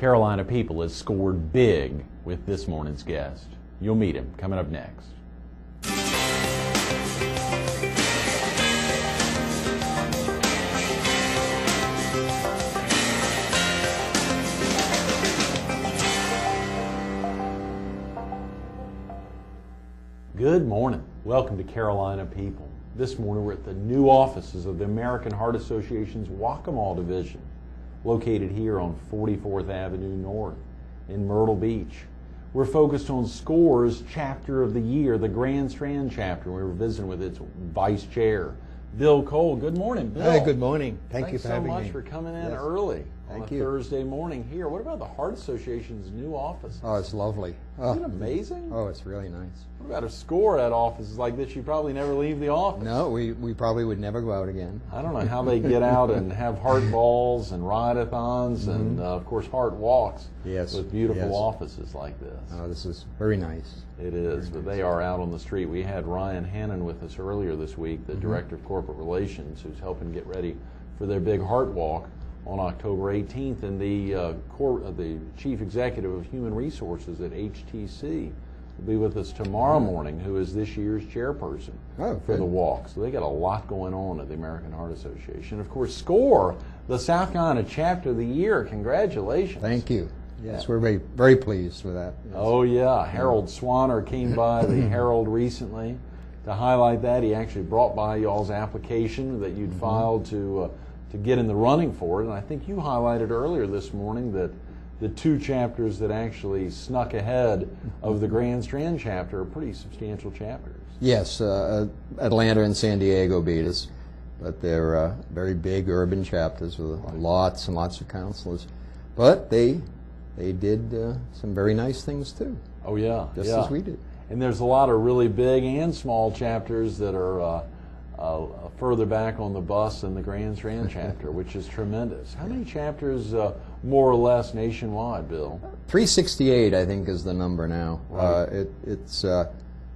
Carolina People has scored big with this morning's guest. You'll meet him coming up next. Good morning. Welcome to Carolina People. This morning we're at the new offices of the American Heart Association's Waccamaw Division, located here on 44th Avenue North in Myrtle Beach. We're focused on SCORE's Chapter of the Year, the Grand Strand Chapter. We were visiting with its Vice Chair, Bill Cole. Good morning, Bill. Hey, good morning. Thank you for having me. Thanks so much for coming in early on a Thursday morning here. What about the Heart Association's new office? Oh, it's lovely. Isn't it amazing? Oh, it's really nice. What about a SCORE at offices like this? You probably never leave the office. No, we probably would never go out again. I don't know how they get out and have heart balls and ride-a-thons and, of course, heart walks with beautiful offices like this. Oh, this is very nice. It is, but they are out on the street. We had Ryan Hannon with us earlier this week, the Director of Corporate Relations, who's helping get ready for their big heart walk on October 18th, and the Chief Executive of Human Resources at HTC will be with us tomorrow morning, who is this year's chairperson for the walk. So they got a lot going on at the American Heart Association. Of course, SCORE, the South Carolina Chapter of the Year. Congratulations. Thank you. Yes, we're very, very pleased with that. Yes. Oh, yeah. Harold Swanner came by the Herald recently to highlight that. He actually brought by y'all's application that you'd filed to get in the running for it. And I think you highlighted earlier this morning that the two chapters that actually snuck ahead of the Grand Strand chapter are pretty substantial chapters. Yes, Atlanta and San Diego beat us, but they're very big urban chapters with lots and lots of counselors. But they did some very nice things too. Oh yeah, just as we did. And there's a lot of really big and small chapters that are further back on the bus than the Grand Strand chapter, which is tremendous. How many chapters, more or less, nationwide, Bill? 368, I think, is the number now. Right.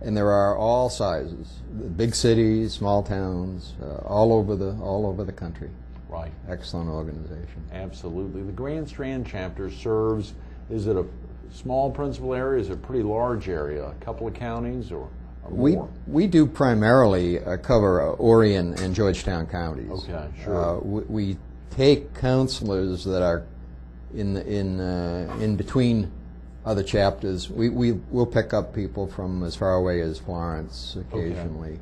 And there are all sizes: big cities, small towns, all over the country. Right. Excellent organization. Absolutely. The Grand Strand chapter serves. Is it a small principal area? Is it a pretty large area? A couple of counties or? We do primarily cover Orion and Georgetown counties. Okay, sure. We take counselors that are in between other chapters. We'll pick up people from as far away as Florence occasionally,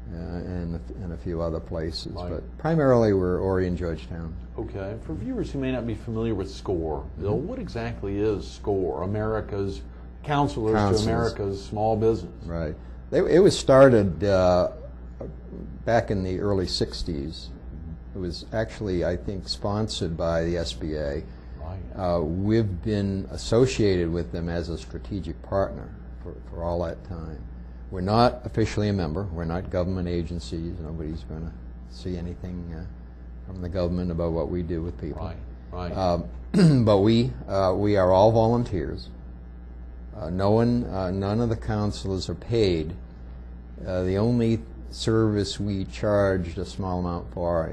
and a few other places. Right. But primarily we're Orion, Georgetown. Okay. For viewers who may not be familiar with SCORE, Bill, what exactly is SCORE? America's Counselors to America's Small Business. Right. It was started back in the early 60s. It was actually, I think, sponsored by the SBA. Right. We've been associated with them as a strategic partner for all that time. We're not officially a member. We're not government agencies. Nobody's going to see anything from the government about what we do with people. Right. Right. But we are all volunteers. None of the counselors are paid. The only service we charged a small amount for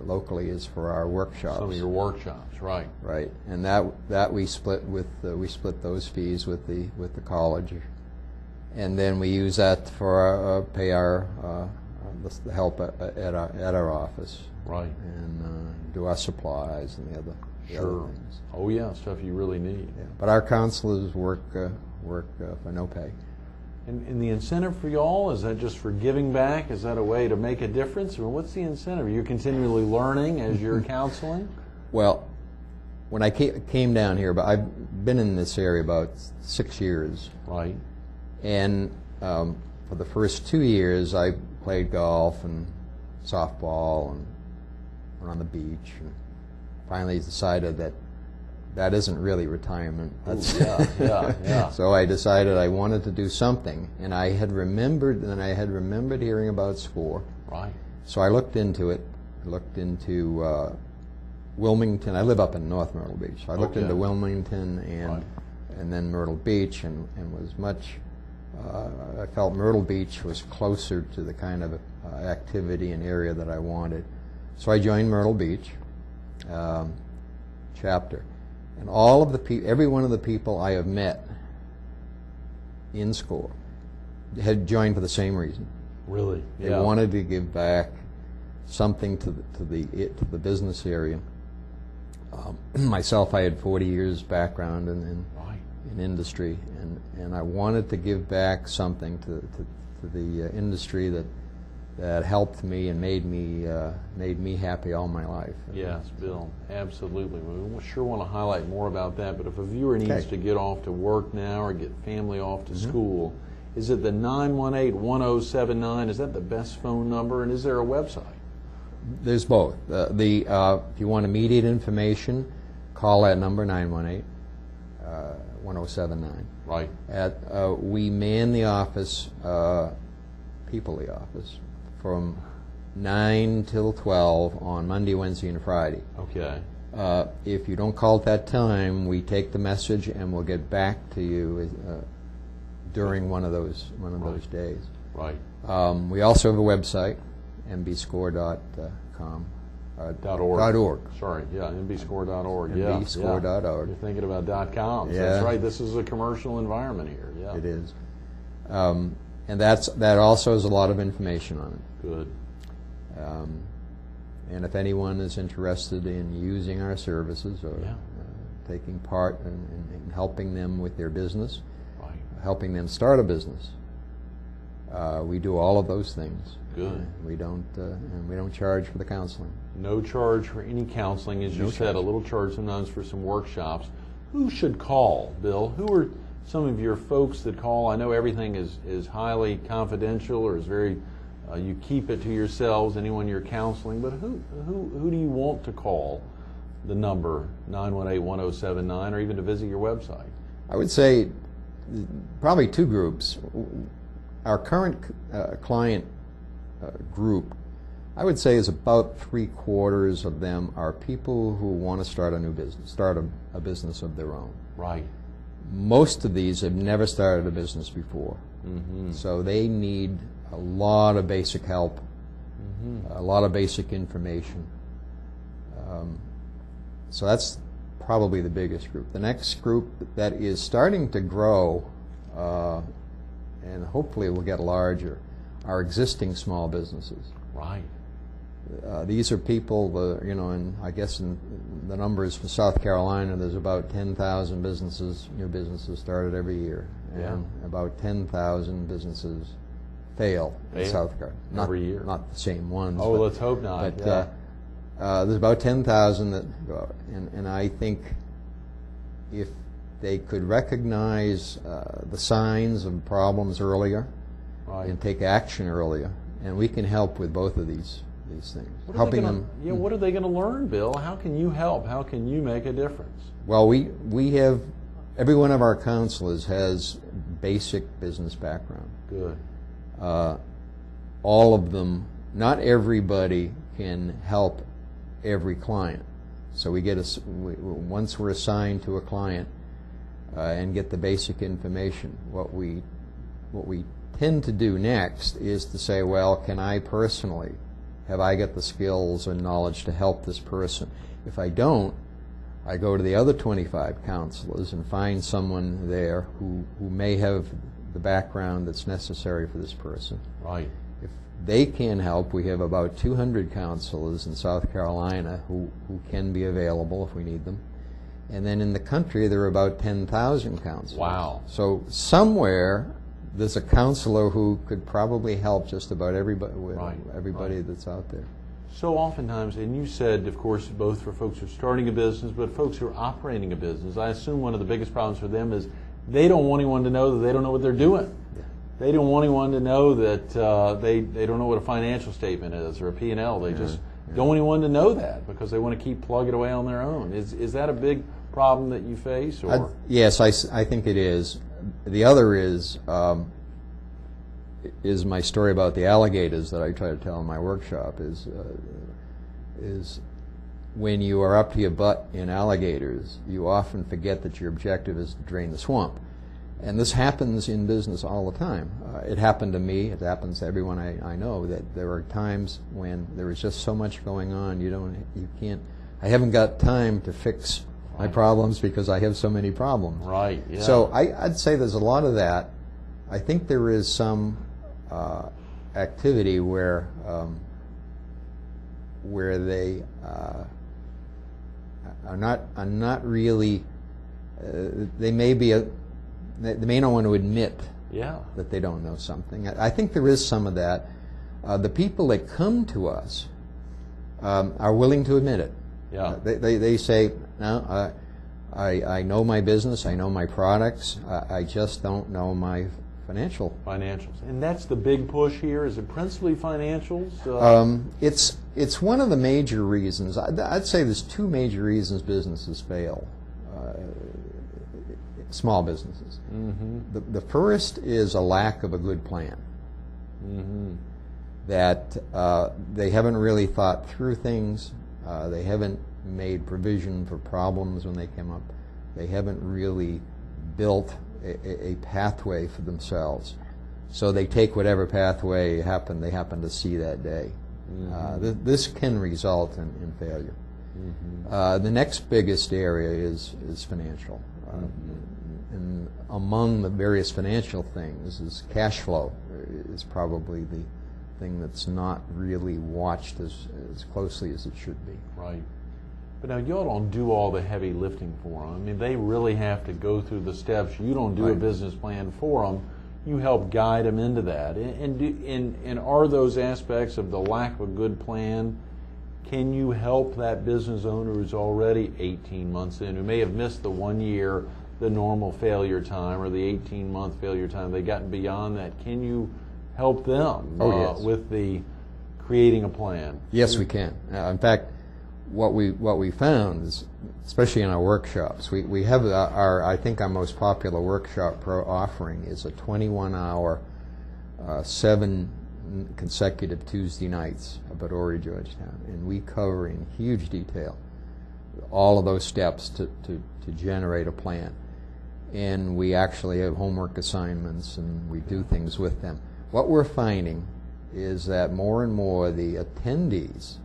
locally is for our workshops. Some of your workshops, right? Right, and that we split those fees with the college, and then we use that for pay our the help at our office. Right. And do our supplies and the other things. Oh yeah, stuff you really need. Yeah. But our counselors work for no pay. And the incentive for y'all, is that just for giving back? Is that a way to make a difference? I mean, what's the incentive? Are you continually learning as you're counseling? Well, when I came down here, but I've been in this area about 6 years. Right. And for the first 2 years, I played golf and softball and went on the beach. And finally decided that isn't really retirement. That's yeah. So I decided I wanted to do something, and I had remembered hearing about SCORE. Right. So I looked into it. I looked into Wilmington. I live up in North Myrtle Beach. So I looked into Wilmington and then Myrtle Beach, and was much. I felt Myrtle Beach was closer to the kind of activity and area that I wanted. So I joined Myrtle Beach chapter. And every one of the people I have met in SCORE had joined for the same reason. Really? They wanted to give back something to the business area. Myself, I had 40 years background in industry, and I wanted to give back something to the industry that helped me and made me happy all my life. Yes, Bill, absolutely. We sure want to highlight more about that, but if a viewer needs to get off to work now or get family off to school, is it the 918-1079? Is that the best phone number, and is there a website? There's both. If you want immediate information, call that number, 918-1079. Right. We man the office, the office, from 9 till 12 on Monday, Wednesday, and Friday. Okay. If you don't call at that time, we take the message and we'll get back to you during one of those days. Right. We also have a website, mbscore.com. .org. Sorry, yeah, mbscore.org. mbscore.org. You're thinking about .com. Yeah. That's right. This is a commercial environment here. Yeah. It is. And that also has a lot of information on it. Good. And if anyone is interested in using our services or taking part in helping them with their business, helping them start a business, we do all of those things. Good. We don't charge for the counseling. No charge for any counseling, as you said. A little charge sometimes for some workshops. Who should call, Bill? Who are some of your folks that call? I know everything is highly confidential, or is very. You keep it to yourselves. Anyone you're counseling, but who do you want to call? The number 918-1079, or even to visit your website. I would say probably two groups. Our current client group, I would say, is about 3/4 of them are people who want to start a new business, start a business of their own. Right. Most of these have never started a business before, so they need a lot of basic help, a lot of basic information. So that's probably the biggest group. The next group that is starting to grow, and hopefully will get larger, are existing small businesses. Right. These are people, and I guess in the numbers for South Carolina, there's about 10,000 new businesses started every year, and about 10,000 businesses fail in South Carolina. Every year. Not the same ones. Oh, let's hope not. But there's about 10,000 that go out, and I think if they could recognize the signs of problems earlier, and take action earlier, and we can help with both of these things. Helping them. Yeah, what are they going to learn, Bill? How can you help? How can you make a difference? Well, we have, every one of our counselors has basic business background. Good. All of them, not everybody can help every client. So once we're assigned to a client and get the basic information, what we tend to do next is to say, well, can I personally, have I got the skills and knowledge to help this person? If I don't, I go to the other 25 counselors and find someone there who may have the background that's necessary for this person. Right. If they can help, we have about 200 counselors in South Carolina who can be available if we need them. And then in the country, there are about 10,000 counselors. Wow. So somewhere there's a counselor who could probably help just about everybody that's out there. So oftentimes, and you said, of course, both for folks who are starting a business, but folks who are operating a business, I assume one of the biggest problems for them is they don't want anyone to know that they don't know what they're doing. Yeah. They don't want anyone to know that they don't know what a financial statement is or a P&L. They just don't want anyone to know that because they want to keep plugging away on their own. Is that a big problem that you face? Or? Yes, I think it is. The other is my story about the alligators that I try to tell in my workshop. Is when you are up to your butt in alligators, you often forget that your objective is to drain the swamp. And this happens in business all the time. It happened to me. It happens to everyone I know, that there are times when there is just so much going on. You can't. I haven't got time to fix my problems because I have so many problems. Right, yeah. So I'd say there's a lot of that. I think there is some activity where they are not really. They may not want to admit that they don't know something. I think there is some of that. The people that come to us are willing to admit it. Yeah. They say, no, I know my business, I know my products, I just don't know my financials. And that's the big push here. Is it principally financials? It's one of the major reasons. I'd say there's two major reasons businesses fail. Small businesses. Mm-hmm. The first is a lack of a good plan. Mm-hmm. That they haven't really thought through things. They haven't made provision for problems when they come up. They haven't really built a pathway for themselves. So they take whatever pathway they happen to see that day. Mm-hmm. This can result in failure. Mm-hmm. The next biggest area is financial. And among the various financial things is cash flow is probably the thing that's not really watched as closely as it should be. Right. But now y'all don't do all the heavy lifting for them. I mean, they really have to go through the steps. You don't do a business plan for them. You help guide them into that. And are those aspects of the lack of a good plan, can you help that business owner who's already 18 months in, who may have missed the 1 year, the normal failure time, or the 18-month failure time, they've gotten beyond that? Can you help them yes. with the creating a plan? Yes, we can. In fact, what we found is, especially in our workshops, we have I think our most popular workshop offering is a 21-hour, 7 consecutive Tuesday nights up at Horry, Georgetown, and we cover in huge detail all of those steps to generate a plan. And we actually have homework assignments, and we do things with them. What we're finding is that more and more the attendees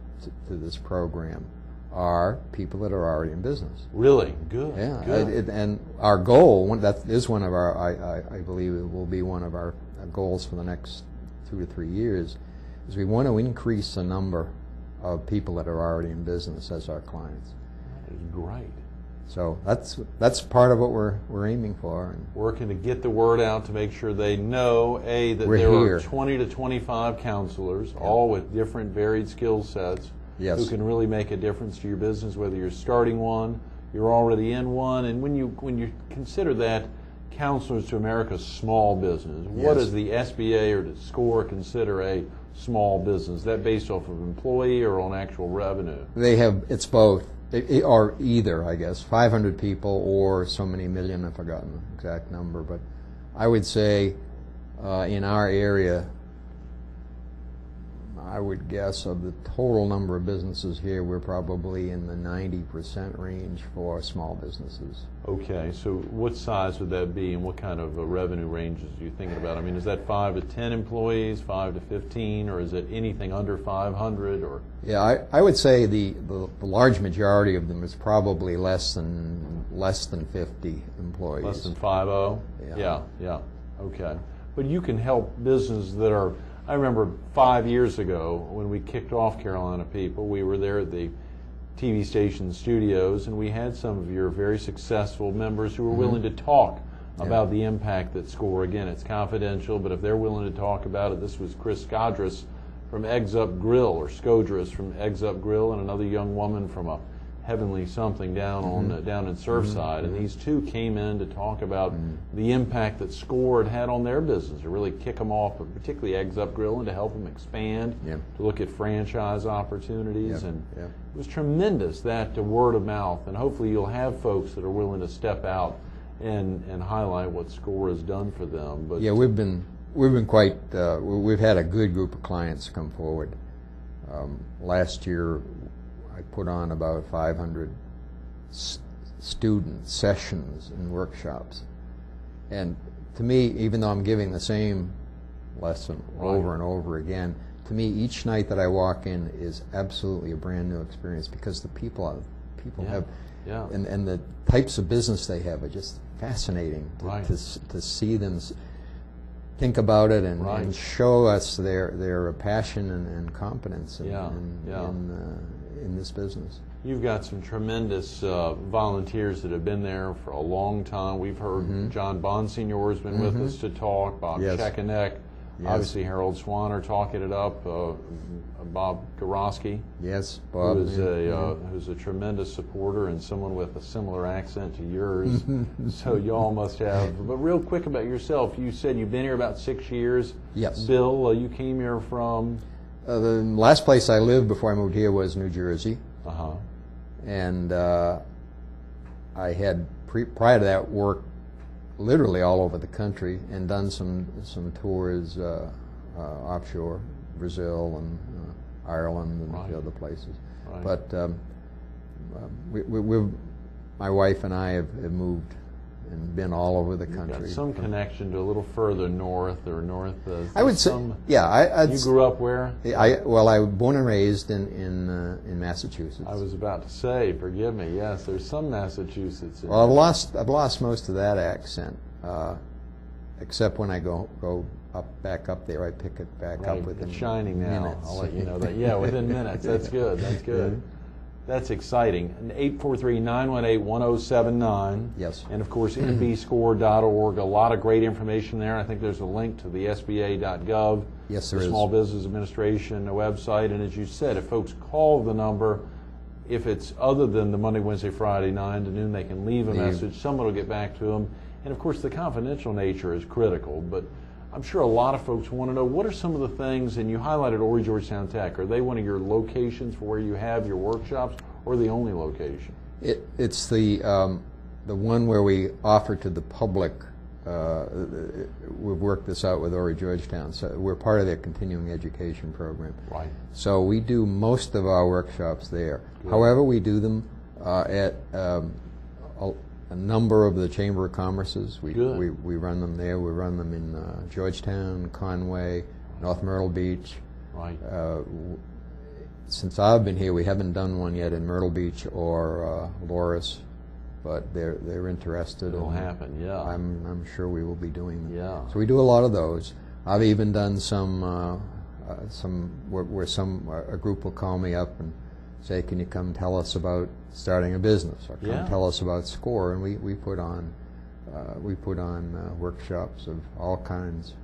to this program are people that are already in business. Really? Good. Yeah. Good. And our goal, that is one of our, I believe it will be one of our goals for the next 2 to 3 years, is we want to increase the number of people that are already in business as our clients. That is great. So that's part of what we're aiming for. And working to get the word out to make sure they know, that there are 20 to 25 counselors, all with different varied skill sets, who can really make a difference to your business, whether you're starting one, you're already in one. And when you consider that Counselors to America's small business, what does the SBA or does SCORE consider a small business? Is that based off of employee or on actual revenue? It's both. Or either, I guess, 500 people or so many million. I've forgotten the exact number, but I would say in our area, I would guess of the total number of businesses here, we're probably in the 90% range for small businesses. Okay, so what size would that be, and what kind of revenue ranges are you thinking about? I mean, is that 5 to 10 employees, 5 to 15, or is it anything under 500? Or yeah, I would say the large majority of them is probably less than 50 employees. Less than 50? Yeah. Okay, but you can help businesses that are. I remember 5 years ago when we kicked off Carolina People, we were there at the TV station studios, and we had some of your very successful members who were willing to talk about the impact that SCORE, again, it's confidential, but if they're willing to talk about it. This was Chris Scodris from Eggs Up Grill, or Scodris from Eggs Up Grill, and another young woman from a Heavenly Something down in Surfside, and these two came in to talk about the impact that SCORE had on their business, to really kick them off, particularly Eggs Up Grill, and to help them expand, to look at franchise opportunities, and it was tremendous, that word of mouth, and hopefully you'll have folks that are willing to step out and highlight what SCORE has done for them. But yeah, we've been quite we've had a good group of clients come forward. Last year I put on about 500 student sessions and workshops. And to me, even though I'm giving the same lesson over and over again, to me, each night that I walk in is absolutely a brand new experience, because the people have Yeah. And the types of business they have are just fascinating Right. to see them think about it and, Right. and show us their passion and competence Yeah, yeah. in this business. You've got some tremendous volunteers that have been there for a long time. We've heard John Bonsignor has been with us to talk, Bob Yes. Chekenek, Yes. obviously Harold Swanner talking it up, Bob Gorosky, Yes, Bob. who's a tremendous supporter and someone with a similar accent to yours. So y'all must have. But real quick about yourself, you said you've been here about 6 years. Yes. Bill, you came here from. The last place I lived before I moved here was New Jersey. Uh-huh. And I had prior to that worked literally all over the country and done some tours offshore, Brazil and Ireland and Right. the other places. Right. But my wife and I have moved and been all over the You've country. got some connection to a little further north or north. I would say, yeah. You grew up where? I was born and raised in Massachusetts. I was about to say, forgive me. Yes, there's some Massachusetts. Well, I've lost most of that accent, except when I go back up there, I pick it back up within It's shining now. minutes. I'll let you know that. Yeah, within minutes. That's good. That's good. That's exciting. 843-918-1079. Yes. And of course, nbscore.org. A lot of great information there. I think there's a link to the SBA.gov, Yes, there the is. Small Business Administration website. And as you said, if folks call the number, if it's other than the Monday, Wednesday, Friday, 9 to noon, they can leave a message. Someone will get back to them. And of course, the confidential nature is critical. But I'm sure a lot of folks want to know, what are some of the things, and you highlighted Horry Georgetown Tech, are they one of your locations for where you have your workshops, or the only location? It's the one where we offer to the public. We've worked this out with Horry Georgetown, so we're part of their continuing education program. Right. So we do most of our workshops there. Good. However, we do them at a number of the Chamber of Commerce's. We run them there. We run them in Georgetown, Conway, North Myrtle Beach. Right. Since I've been here, we haven't done one yet in Myrtle Beach or Loris, but they're interested. It'll and happen, yeah. I'm sure we will be doing them. Yeah. So we do a lot of those. I've even done some where a group will call me up and say, can you come tell us about starting a business, or come tell us about SCORE, and we put on workshops of all kinds.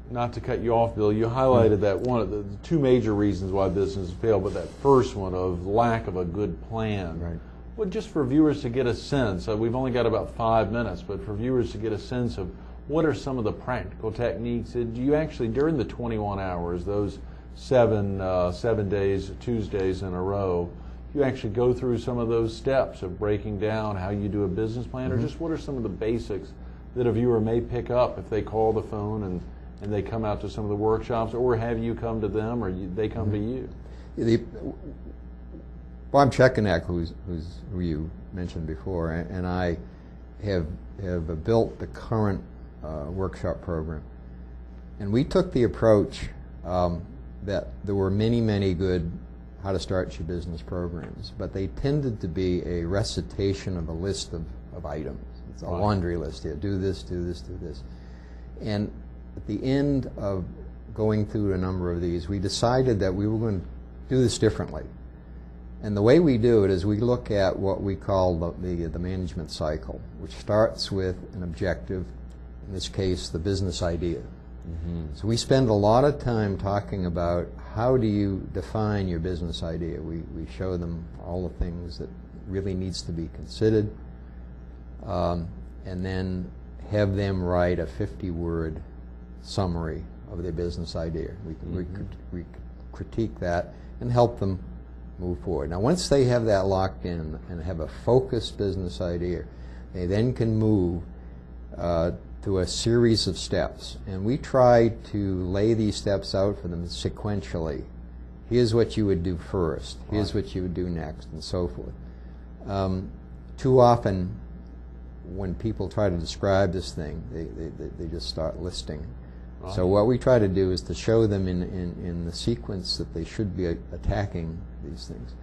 Not to cut you off, Bill, you highlighted that one of the two major reasons why businesses fail, but that first one of lack of a good plan. Right. Well, just for viewers to get a sense, we've only got about 5 minutes, but for viewers to get a sense of what are some of the practical techniques, do you actually, during the 21 hours, those 7 days, Tuesdays in a row, you actually go through some of those steps of breaking down how you do a business plan, or just what are some of the basics that a viewer may pick up if they call the phone and they come out to some of the workshops, or have you come to them, or they come to you? Bob Chekenek, who you mentioned before, and I have built the current workshop program, and we took the approach that there were many good how to start your business programs, but they tended to be a recitation of a list of items. It's a laundry list here. Do this, do this, do this. And at the end of going through a number of these, we decided that we were going to do this differently. And the way we do it is we look at what we call the management cycle, which starts with an objective, in this case, the business idea. So we spend a lot of time talking about how do you define your business idea. We show them all the things that really needs to be considered, and then have them write a 50-word summary of their business idea. We critique that and help them move forward. Now, once they have that locked in and have a focused business idea, they then can move to a series of steps. And we try to lay these steps out for them sequentially. Here's what you would do first. Here's what you would do next, and so forth. Too often, when people try to describe this thing, they just start listing. So what we try to do is to show them in the sequence that they should be attacking these things.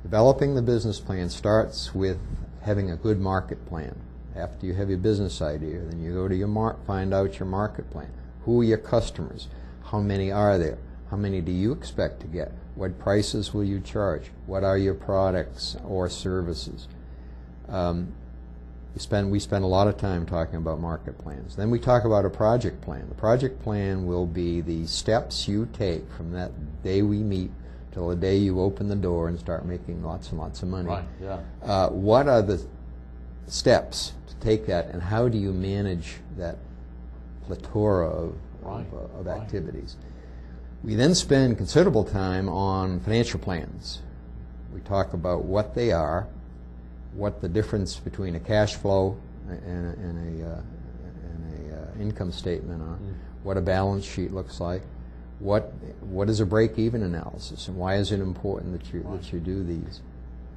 Developing the business plan starts with having a good market plan. After you have your business idea, then you go to find out your market plan. Who are your customers? How many are there? How many do you expect to get? What prices will you charge? What are your products or services? We spend a lot of time talking about market plans. Then we talk about a project plan. The project plan will be the steps you take from that day we meet till the day you open the door and start making lots and lots of money. Right, yeah. What are the steps to take that, and how do you manage that plethora of activities? We then spend considerable time on financial plans. We talk about what they are, what the difference between a cash flow and a income statement are, what a balance sheet looks like, what is a break-even analysis, and why is it important that you do these.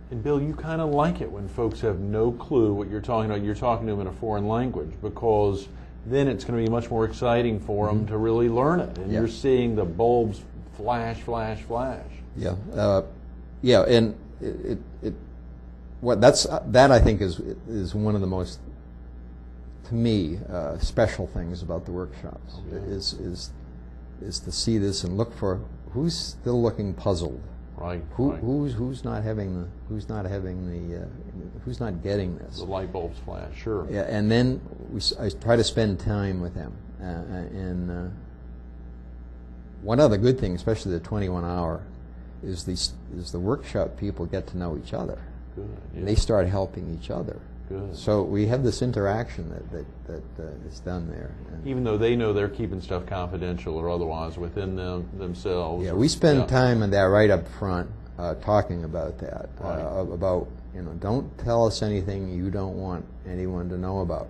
And Bill, you kind of like it when folks have no clue what you're talking about. You're talking to them in a foreign language, because then it's going to be much more exciting for them to really learn it. And you're seeing the bulbs flash, flash, flash. Yeah, and that I think is one of the most, to me, special things about the workshops. Is to see this and look for who's still looking puzzled. Right. Who's not getting this? The light bulbs flash, sure. Yeah, and then I try to spend time with them. And one other good thing, especially the 21-hour, is the workshop people get to know each other. Good. Yeah. They start helping each other. Good. So we have this interaction that is done there. Even though they know they're keeping stuff confidential or otherwise within themselves. Yeah, we spend time on that right up front, talking about that. About, don't tell us anything you don't want anyone to know about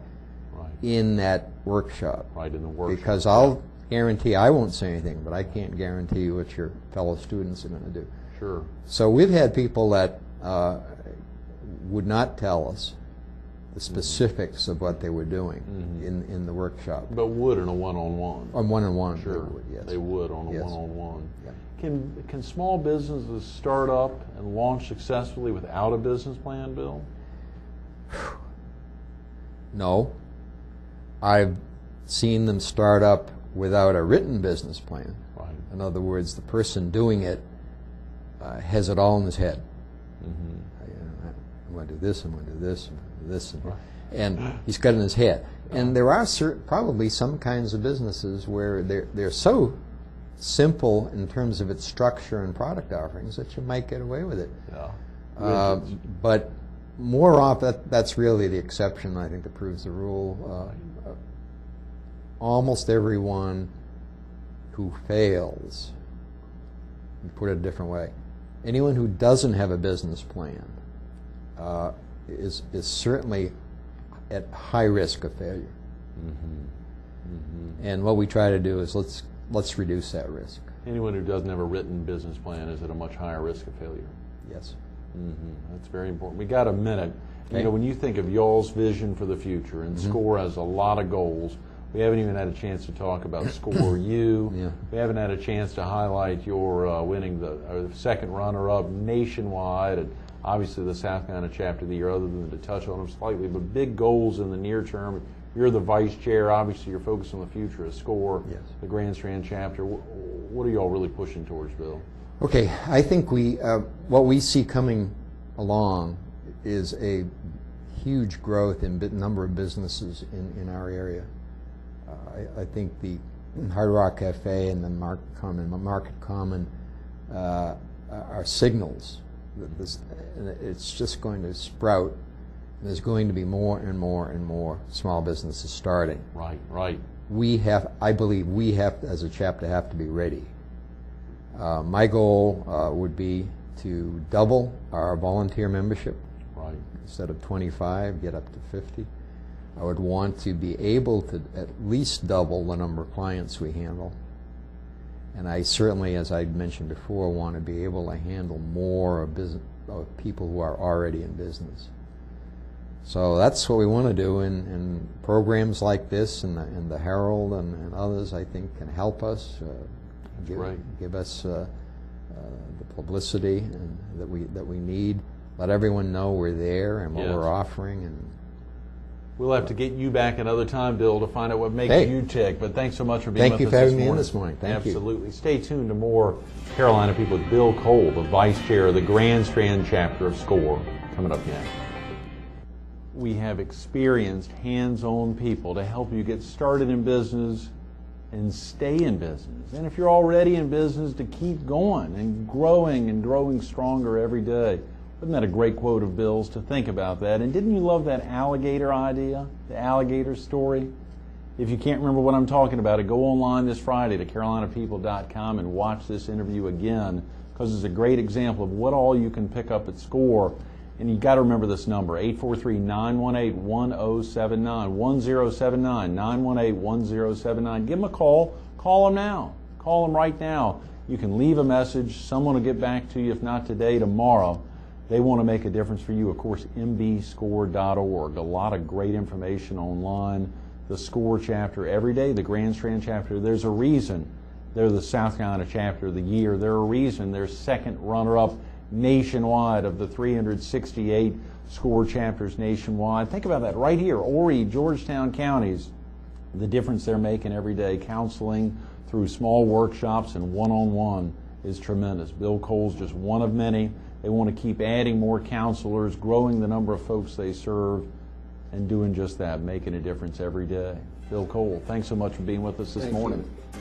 in that workshop. Right, in the workshop. Because I'll guarantee I won't say anything, but I can't guarantee what your fellow students are going to do. Sure. So we've had people that would not tell us the specifics of what they were doing in the workshop. But would in a one-on-one. On one-on-one, sure. they would, yes. They would on a one-on-one. Yeah. Can small businesses start up and launch successfully without a business plan, Bill? No. I've seen them start up without a written business plan. Right. In other words, the person doing it has it all in his head. I'm going to do this, I'm going to do this, I'm going to do this. And he's got it in his head. And there are probably some kinds of businesses where they're so simple in terms of its structure and product offerings that you might get away with it. Yeah. But more often, that's really the exception, I think, that proves the rule. Almost everyone who fails, put it a different way, anyone who doesn't have a business plan is certainly at high risk of failure. And what we try to do is let's reduce that risk. Anyone who doesn't have a written business plan is at a much higher risk of failure. Yes. That's very important. We got a minute. Okay. When you think of y'all's vision for the future, and SCORE has a lot of goals. We haven't even had a chance to talk about SCORE U. Yeah. We haven't had a chance to highlight your winning the second runner-up nationwide, and obviously the South Carolina chapter of the year, other than to touch on them slightly, but big goals in the near term. You're the vice chair. Obviously, you're focused on the future of SCORE, yes. The Grand Strand chapter. What are y'all really pushing towards, Bill? Okay, I think what we see coming along is a huge growth in number of businesses in our area. I think the Hard Rock Cafe and the Market Common are signals that it's just going to sprout. There's going to be more and more and more small businesses starting. Right. I believe we have, as a chapter, have to be ready. My goal would be to double our volunteer membership. Right. Instead of 25, get up to 50. I would want to be able to at least double the number of clients we handle. And I certainly, as I mentioned before, want to be able to handle more of people who are already in business. So that's what we want to do, and programs like this and the Herald and others, I think, can help us, give us the publicity that we need. Let everyone know we're there and what Yes. we're offering. And We'll have to get you back another time, Bill, to find out what makes Hey. you tick. But thanks so much for being Thank with you us for having this me in morning. this morning. Thank you. Absolutely. Stay tuned to more Carolina People with Bill Cole, the Vice Chair of the Grand Strand chapter of SCORE, coming up next. We have experienced, hands-on people to help you get started in business and stay in business. And if you're already in business, to keep going and growing stronger every day. Wasn't that a great quote of Bill's, to think about that? And didn't you love that alligator idea, the alligator story? If you can't remember what I'm talking about, go online this Friday to carolinapeople.com and watch this interview again, because it's a great example of what all you can pick up at SCORE. And you've got to remember this number, 843-918-1079, 1079, 918-1079. Give them a call. Call them now. Call them right now. You can leave a message. Someone will get back to you, if not today, tomorrow. They want to make a difference for you. Of course, mbscore.org. A lot of great information online. The SCORE chapter every day, the Grand Strand chapter. There's a reason they're the South Carolina chapter of the year. There's a reason they're second runner-up nationwide of the 368 SCORE chapters nationwide. Think about that right here. Horry, Georgetown counties, the difference they're making every day. Counseling through small workshops and one-on-one is tremendous. Bill Cole's just one of many. They want to keep adding more counselors, growing the number of folks they serve, and doing just that, making a difference every day. Bill Cole, thanks so much for being with us this morning. You.